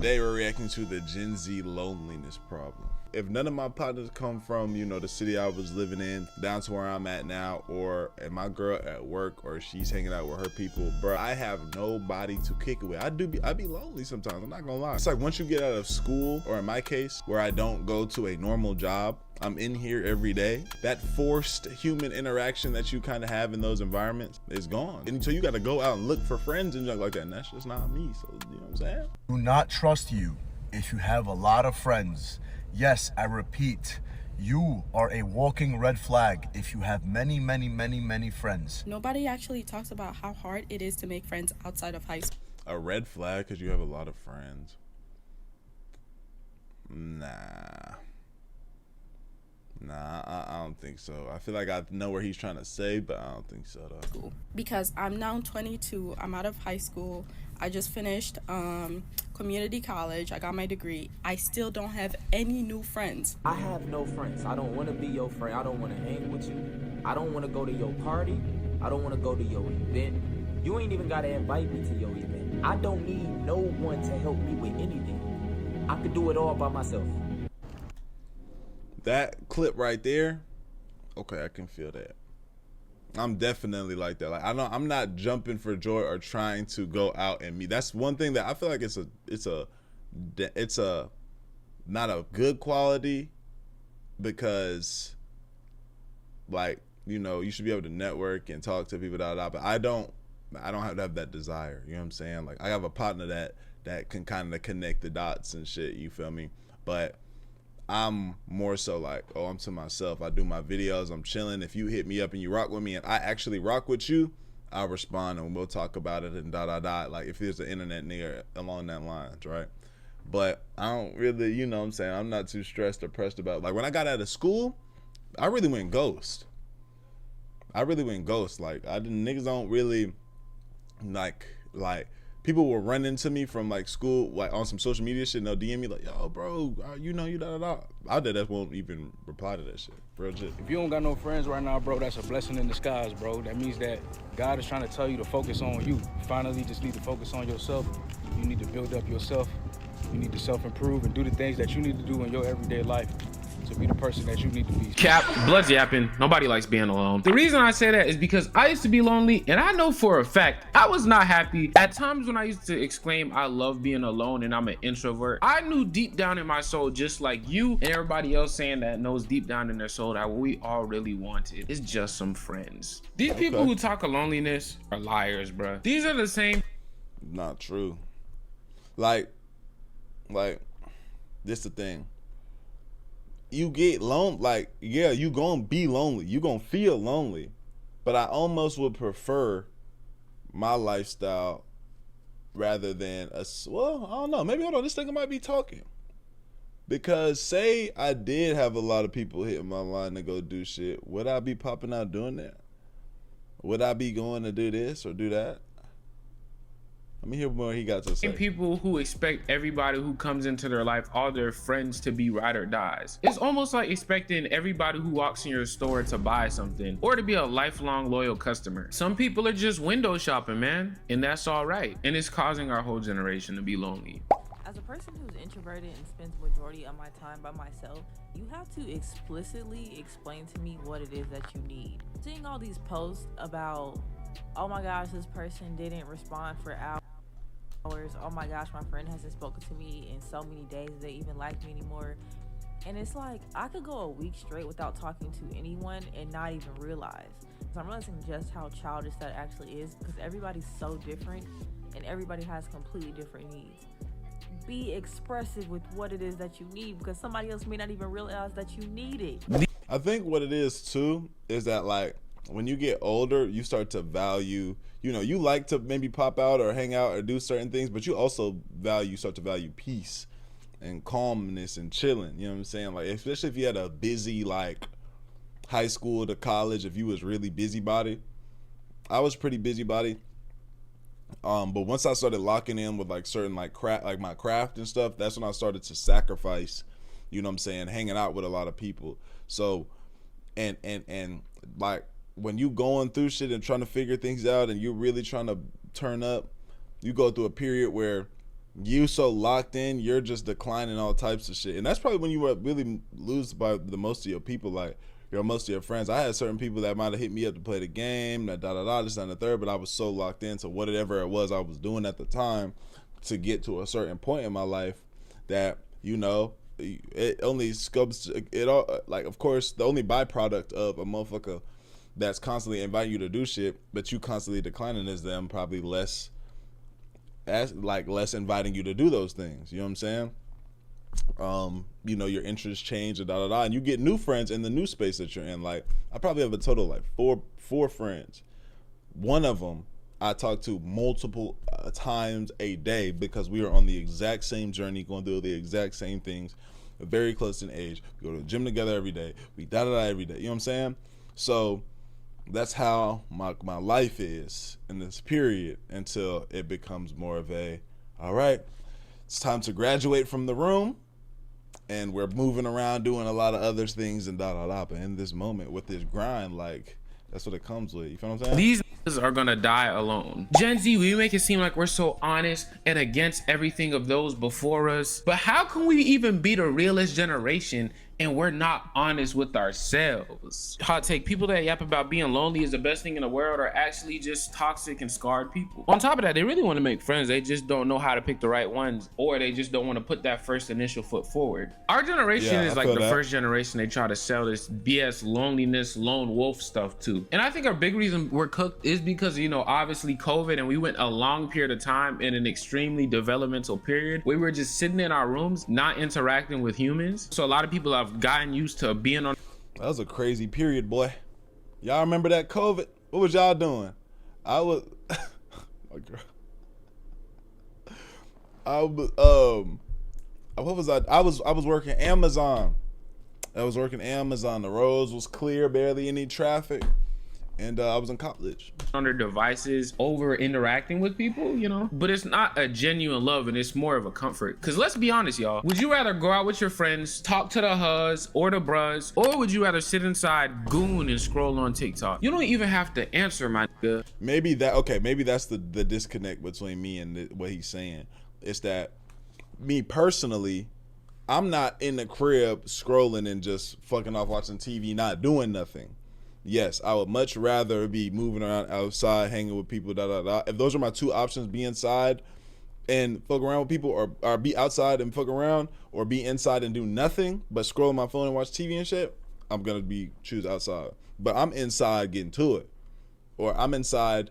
Today we're reacting to the Gen Z loneliness problem. If none of my partners come from, you know, the city I was living in down to where I'm at now, or and my girl at work, or she's hanging out with her people, bro, I have nobody to kick it with. I be lonely sometimes, I'm not gonna lie. It's like once you get out of school, or in my case, where I don't go to a normal job, I'm in here every day, that forced human interaction that you kind of have in those environments is gone. And so you got to go out and look for friends and junk like that, and that's just not me. So, you know what I'm saying? Do not trust you if you have a lot of friends. Yes, I repeat, you are a walking red flag if you have many friends. Nobody actually talks about how hard it is to make friends outside of high school. A red flag because you have a lot of friends? Nah, I don't think so. I feel like I know where he's trying to say, but I don't think so though. Because I'm now 22, I'm out of high school, I just finished community college, I got my degree. I still don't have any new friends. I have no friends. I don't want to be your friend. I don't want to hang with you. I don't want to go to your party. I don't want to go to your event. You ain't even got to invite me to your event. I don't need no one to help me with anything. I could do it all by myself. That clip right there, okay, I can feel that. I'm definitely like that. Like I'm not jumping for joy or trying to go out and meet. That's one thing that I feel like it's a not a good quality, because like, you know, you should be able to network and talk to people, but I don't have to have that desire. You know what I'm saying? Like I have a partner that can kind of connect the dots and shit. You feel me? But I'm more so like, oh, I'm to myself. I do my videos, I'm chilling. If you hit me up and you rock with me and I actually rock with you, I'll respond and we'll talk about it and like if there's an internet nigga along that lines, right? But I don't really, you know what I'm saying, I'm not too stressed or pressed about, like when I got out of school, I really went ghost. Like niggas don't really like people will run into me from like school, like on some social media shit, and they'll DM me like, yo, bro, you know, you da. I that won't even reply to that shit. Real shit. If you don't got no friends right now, bro, that's a blessing in disguise, bro. That means that God is trying to tell you to focus on you. You finally just need to focus on yourself. You need to build up yourself. You need to self-improve and do the things that you need to do in your everyday life to be the person that you need to be. Cap, blood's yapping. Nobody likes being alone. The reason I say that is because I used to be lonely, and I know for a fact I was not happy. At times when I used to exclaim I love being alone and I'm an introvert, I knew deep down in my soul, just like you and everybody else saying that knows deep down in their soul, that what we all really wanted is just some friends. These people who talk of loneliness are liars, bruh. These are the same. Not true. Like this the thing. You get lonely, like, yeah, you gonna be lonely, you gonna feel lonely, but I almost would prefer my lifestyle rather than well, I don't know, maybe, hold on, this nigga might be talking, because say I did have a lot of people hitting my line to go do shit, would I be popping out doing that? Would I be going to do this or do that? Let me hear more he got to say. People who expect everybody who comes into their life, all their friends, to be ride or dies. It's almost like expecting everybody who walks in your store to buy something or to be a lifelong loyal customer. Some people are just window shopping, man, and that's all right. And it's causing our whole generation to be lonely. As a person who's introverted and spends the majority of my time by myself, you have to explicitly explain to me what it is that you need. Seeing all these posts about, oh my gosh, this person didn't respond for hours. Oh my gosh, my friend hasn't spoken to me in so many days, they even like me anymore. And it's like, I could go a week straight without talking to anyone and not even realize. So I'm realizing just how childish that actually is, because everybody's so different and everybody has completely different needs. Be expressive with what it is that you need, because somebody else may not even realize that you need it. I think what it is too is that, like, when you get older, you start to value, you know, you like to maybe pop out or hang out or do certain things, but you also start to value peace and calmness and chilling. You know what I'm saying? Like, especially if you had a busy, like, high school to college, if you was really busybody. I was pretty busybody. But once I started locking in with like certain like my craft and stuff, that's when I started to sacrifice, you know what I'm saying, hanging out with a lot of people. So, and like, when you going through shit and trying to figure things out and you're really trying to turn up, you go through a period where you so locked in, you're just declining all types of shit. And that's probably when you really lose by the most of your people, like most of your friends. I had certain people that might have hit me up to play the game, that this, that, and the third, but I was so locked into whatever it was I was doing at the time to get to a certain point in my life that, you know, it only scopes it all. Like, of course, the only byproduct of a motherfucker that's constantly inviting you to do shit, but you constantly declining is them probably less inviting you to do those things. You know what I'm saying? You know, your interests change and and you get new friends in the new space that you're in. Like, I probably have a total of like four friends. One of them I talk to multiple times a day because we are on the exact same journey, going through the exact same things, very close in age. We go to the gym together every day. We every day. You know what I'm saying? So that's how my life is in this period until it becomes more of a, all right, it's time to graduate from the room, and we're moving around doing a lot of other things and But in this moment with this grind, like, that's what it comes with. You feel what I'm saying? These niggas are gonna die alone. Gen Z, we make it seem like we're so honest and against everything of those before us. But how can we even be the realest generation and we're not honest with ourselves? Hot take, people that yap about being lonely is the best thing in the world are actually just toxic and scarred people. On top of that, they really want to make friends. They just don't know how to pick the right ones, or they just don't want to put that first initial foot forward. Our generation is like the first generation they try to sell this BS loneliness, lone wolf stuff to. And I think our big reason we're cooked is because, you know, obviously COVID, and we went a long period of time in an extremely developmental period where we were just sitting in our rooms, not interacting with humans. So a lot of people have gotten used to being on. That was a crazy period, boy. Y'all remember that COVID? What was y'all doing? I was my girl. What was I was working Amazon. The roads was clear, barely any traffic. And I was in college. On their devices, over interacting with people, you know? But it's not a genuine love, and it's more of a comfort. Because let's be honest, y'all. Would you rather go out with your friends, talk to the hus or the bruz, or would you rather sit inside, goon, and scroll on TikTok? You don't even have to answer, my nigga. Maybe that's the disconnect between me and what he's saying. It's that me personally, I'm not in the crib scrolling and just fucking off watching TV, not doing nothing. Yes, I would much rather be moving around outside, hanging with people, If those are my two options, be inside and fuck around with people, or be outside and fuck around, or be inside and do nothing but scroll on my phone and watch TV and shit, I'm gonna choose outside. But I'm inside getting to it. Or I'm inside,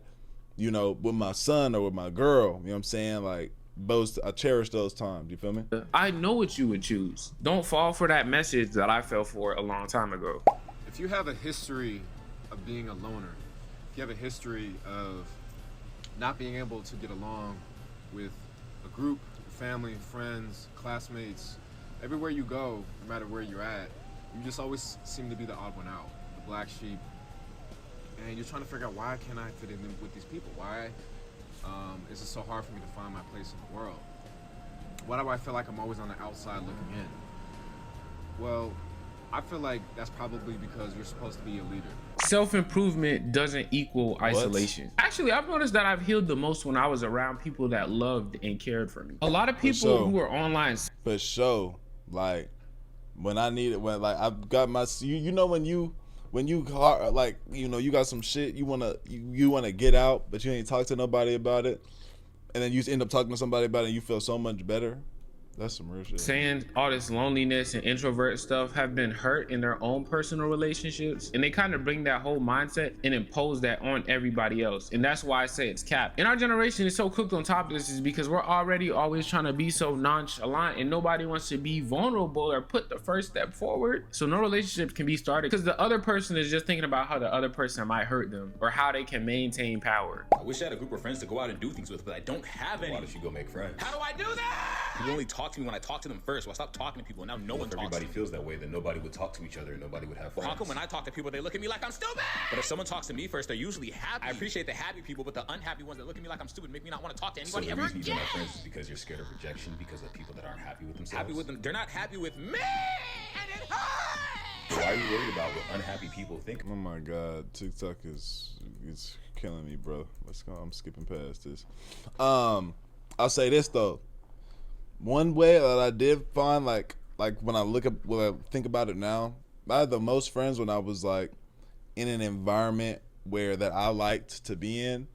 you know, with my son or with my girl. You know what I'm saying? Like, I cherish those times. You feel me? I know what you would choose. Don't fall for that message that I fell for a long time ago. If you have a history of being a loner, if you have a history of not being able to get along with a group, family, friends, classmates, everywhere you go, no matter where you're at, you just always seem to be the odd one out, the black sheep, and you're trying to figure out, why can't I fit in with these people? Why is it so hard for me to find my place in the world? Why do I feel like I'm always on the outside looking in? Well, I feel like that's probably because you're supposed to be a leader. Self-improvement doesn't equal isolation. Actually, I've noticed that I've healed the most when I was around people that loved and cared for me. A lot of people who are online. For sure. Like, when I need it, when like I've got my, you know, when you like, you know, you got some shit you wanna get out, but you ain't talk to nobody about it, and then you end up talking to somebody about it and you feel so much better. That's some real shit. Saying all this loneliness and introvert stuff have been hurt in their own personal relationships, and they kind of bring that whole mindset and impose that on everybody else. And that's why I say it's capped. And our generation is so cooked on top of this is because we're already always trying to be so nonchalant, and nobody wants to be vulnerable or put the first step forward. So no relationship can be started because the other person is just thinking about how the other person might hurt them or how they can maintain power. I wish I had a group of friends to go out and do things with, but I don't have any. Why don't you go make friends? How do I do that? You only talk to me when I talk to them first. Well, I stopped talking to people, and now no one talks to me. If everybody feels that way, then nobody would talk to each other and nobody would have friends. Well, how come when I talk to people, they look at me like I'm stupid? But if someone talks to me first, they're usually happy. I appreciate the happy people, but the unhappy ones that look at me like I'm stupid make me not want to talk to anybody ever again. So the reason you're not friends is because you're scared of rejection, because of people that aren't happy with themselves? Happy with them. They're not happy with me, and it hurts! Why are you worried about what unhappy people think? Oh my God, TikTok is killing me, bro. Let's go. I'm skipping past this. I'll say this though. One way that I did find, like when I think about it now, I had the most friends when I was like in an environment where that I liked to be in.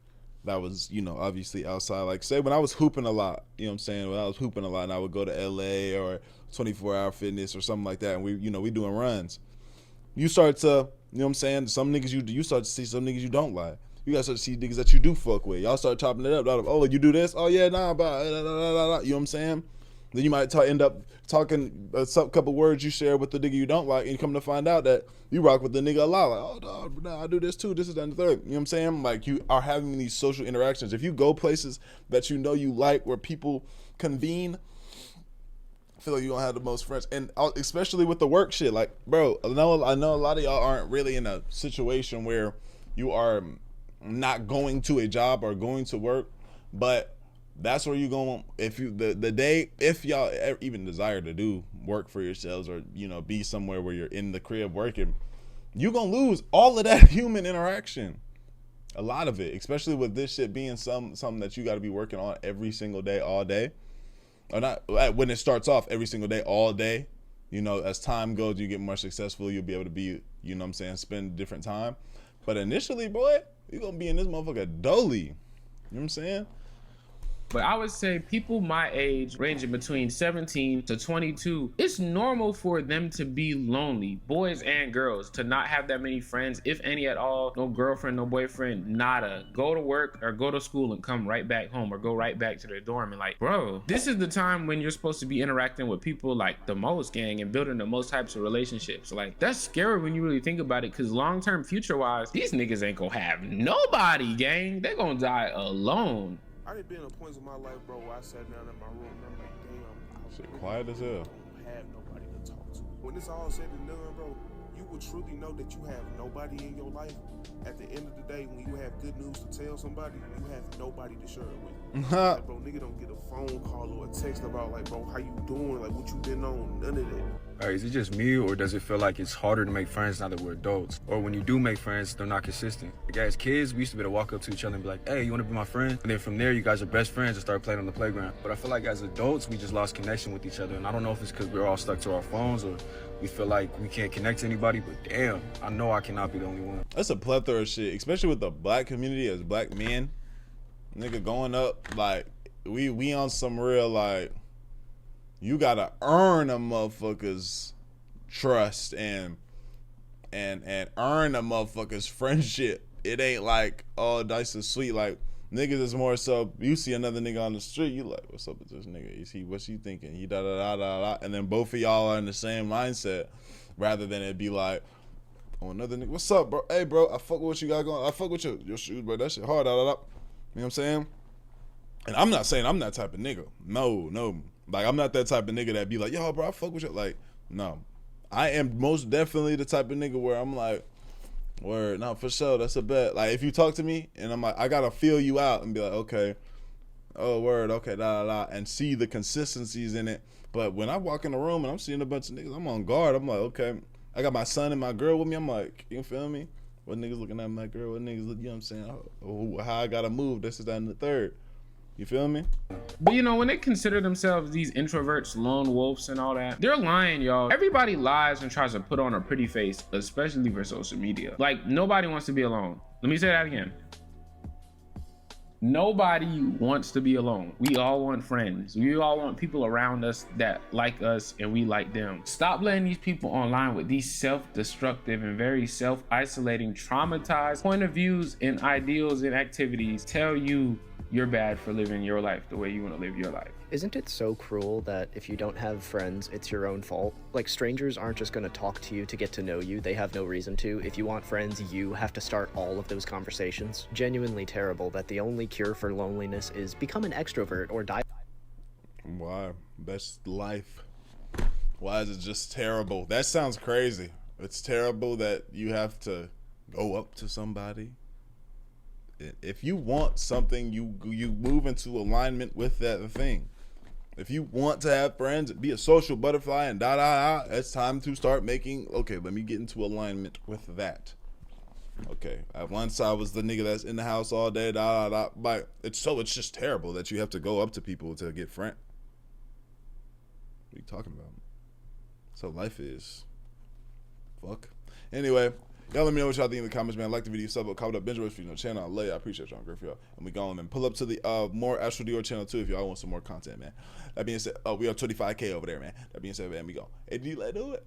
That was, you know, obviously outside. Like say when I was hooping a lot, you know what I'm saying? When I was hooping a lot and I would go to LA or 24-hour fitness or something like that, and we doing runs. You start to, you know what I'm saying? Some niggas you start to see some niggas you don't like. You guys start to see niggas that you do fuck with. Y'all start chopping it up. Oh, you do this? Oh yeah, nah, blah, blah, blah, blah. You know what I'm saying? Then you might end up talking a couple words you share with the nigga you don't like, and you come to find out that you rock with the nigga a lot. Like, oh, dog, nah, I do this too. This is that and the third. You know what I'm saying? Like, you are having these social interactions. If you go places that you know you like, where people convene, I feel like you don't have the most friends. And especially with the work shit. Like, bro, I know a lot of y'all aren't really in a situation where you are not going to a job or going to work, but that's where you going. If you the day, if y'all even desire to do work for yourselves, or you know, be somewhere where you're in the crib working, you gonna lose all of that human interaction, a lot of it, especially with this shit being something that you got to be working on every single day, all day, or not when it starts off every single day, all day. You know, as time goes, you get more successful, you'll be able to be, you know what I'm saying, spend different time. But initially, boy, you gonna be in this motherfucker dolly. You know what I'm saying? But I would say people my age, ranging between 17 to 22, it's normal for them to be lonely, boys and girls, to not have that many friends, if any at all. No girlfriend, no boyfriend, nada. Go to work or go to school and come right back home, or go right back to their dorm. And like, bro, this is the time when you're supposed to be interacting with people like the most, gang, and building the most types of relationships. Like, that's scary when you really think about it, because long-term future-wise, these niggas ain't gonna have nobody, gang. They're gonna die alone. I done been in points in my life, bro, where I sat down in my room and I'm like, damn, Shit quiet as hell. Don't have nobody to talk to. When it's all said and done, bro, you will truly know that you have nobody in your life. At the end of the day, when you have good news to tell somebody, you have nobody to share it with. Like, bro, nigga don't get a phone call or a text about, like, bro, how you doing? Like, what you been on? None of that. Is it just me, or does it feel like it's harder to make friends now that we're adults? Or when you do make friends, they're not consistent? Like, as kids, we used to be able to walk up to each other and be like, hey, you want to be my friend? And then from there, you guys are best friends and start playing on the playground. But I feel like as adults, we just lost connection with each other. And I don't know if it's because we're all stuck to our phones, or we feel like we can't connect to anybody, but damn, I know I cannot be the only one. That's a plethora of shit, especially with the black community as black men. Nigga, going up, like, we on some real, like, you gotta earn a motherfucker's trust and earn a motherfucker's friendship. It ain't like, oh, nice and sweet. Like, niggas is more so, you see another nigga on the street, you like, what's up with this nigga? What's he thinking? He da da da da da. And then both of y'all are in the same mindset, rather than it be like, oh, another nigga, what's up, bro? Hey, bro, I fuck with what you got going. I fuck with your shoes, bro. That shit hard, da da da. You know what I'm saying? And I'm not saying I'm that type of nigga. No. Like, I'm not that type of nigga that be like, yo, bro, I fuck with you. Like, no. I am most definitely the type of nigga where I'm like, word, no, for sure, that's a bet. Like, if you talk to me and I'm like, I gotta feel you out and be like, okay, oh, word, okay, da da da, and see the consistencies in it. But when I walk in the room and I'm seeing a bunch of niggas, I'm on guard. I'm like, okay, I got my son and my girl with me. I'm like, you feel me? What niggas looking at my girl? What niggas look, you know what I'm saying? How I gotta move, this is that and the third. You feel me? But you know, when they consider themselves these introverts, lone wolves and all that, they're lying, y'all. Everybody lies and tries to put on a pretty face, especially for social media. Like, nobody wants to be alone. Let me say that again. Nobody wants to be alone. We all want friends. We all want people around us that like us and we like them. Stop letting these people online with these self-destructive and very self-isolating, traumatized point of views and ideals and activities tell you you're bad for living your life the way you want to live your life. Isn't it so cruel that if you don't have friends, it's your own fault? Like, strangers aren't just going to talk to you to get to know you. They have no reason to. If you want friends, you have to start all of those conversations. Genuinely terrible that the only cure for loneliness is become an extrovert or die. Why? Best life. Why is it just terrible? That sounds crazy. It's terrible that you have to go up to somebody. If you want something, you move into alignment with that thing. If you want to have friends, be a social butterfly and da da da, it's time to start making, okay, let me get into alignment with that. Okay, at once I was the nigga that's in the house all day, da da da. But it's just terrible that you have to go up to people to get friends. What are you talking about? So life is. Fuck. Anyway, y'all let me know what y'all think in the comments, man. Like the video, sub up, comment up, binge watch, the channel. I love you. I appreciate y'all. I'm grateful for y'all. And we going and pull up to the more Astral Dior channel too if y'all want some more content, man. That being said, we are 25K over there, man. That being said, man, we go. Hey, do you let do it?